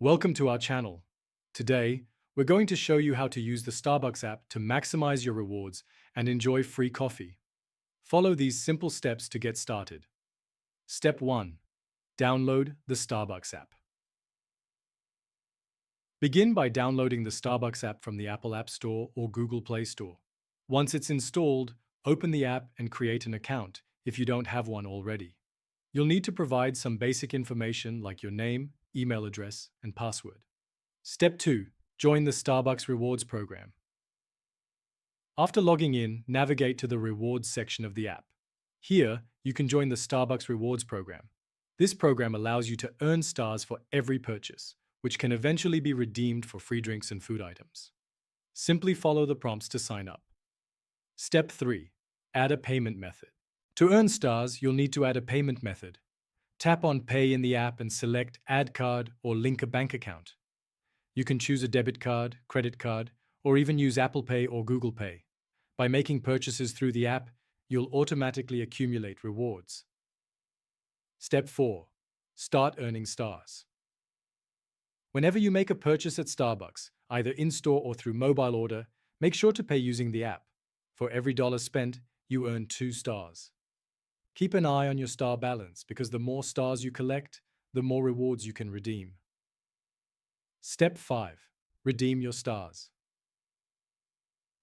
Welcome to our channel. Today, we're going to show you how to use the Starbucks app to maximize your rewards and enjoy free coffee. Follow these simple steps to get started. Step 1. Download the Starbucks app. Begin by downloading the Starbucks app from the Apple App Store or Google Play Store. Once it's installed, open the app and create an account if you don't have one already. You'll need to provide some basic information like your name, email address, and password. Step 2. Join the Starbucks Rewards program. After logging in, navigate to the Rewards section of the app. Here, you can join the Starbucks Rewards program. This program allows you to earn stars for every purchase, which can eventually be redeemed for free drinks and food items. Simply follow the prompts to sign up. Step 3. Add a payment method. To earn stars, you'll need to add a payment method. Tap on Pay in the app and select Add Card or link a bank account. You can choose a debit card, credit card, or even use Apple Pay or Google Pay. By making purchases through the app, you'll automatically accumulate rewards. Step 4. Start earning stars. Whenever you make a purchase at Starbucks, either in-store or through mobile order, make sure to pay using the app. For every dollar spent, you earn 2 stars. Keep an eye on your star balance because the more stars you collect, the more rewards you can redeem. Step 5. Redeem your stars.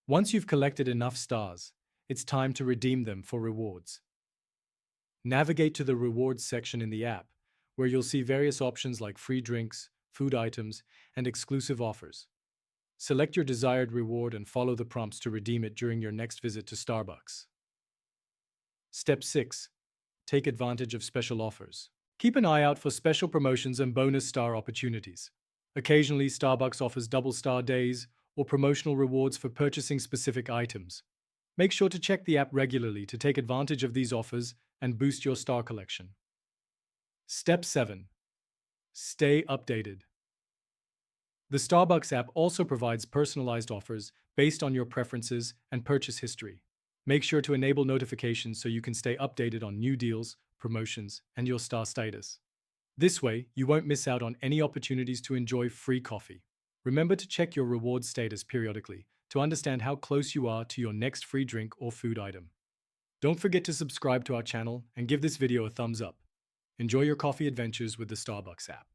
Once you've collected enough stars, it's time to redeem them for rewards. Navigate to the Rewards section in the app, where you'll see various options like free drinks, food items, and exclusive offers. Select your desired reward and follow the prompts to redeem it during your next visit to Starbucks. Step 6. Take advantage of special offers. Keep an eye out for special promotions and bonus star opportunities. Occasionally, Starbucks offers double star days or promotional rewards for purchasing specific items. Make sure to check the app regularly to take advantage of these offers and boost your star collection. Step 7. Stay updated. The Starbucks app also provides personalized offers based on your preferences and purchase history. Make sure to enable notifications so you can stay updated on new deals, promotions, and your star status. This way, you won't miss out on any opportunities to enjoy free coffee. Remember to check your reward status periodically to understand how close you are to your next free drink or food item. Don't forget to subscribe to our channel and give this video a thumbs up. Enjoy your coffee adventures with the Starbucks app.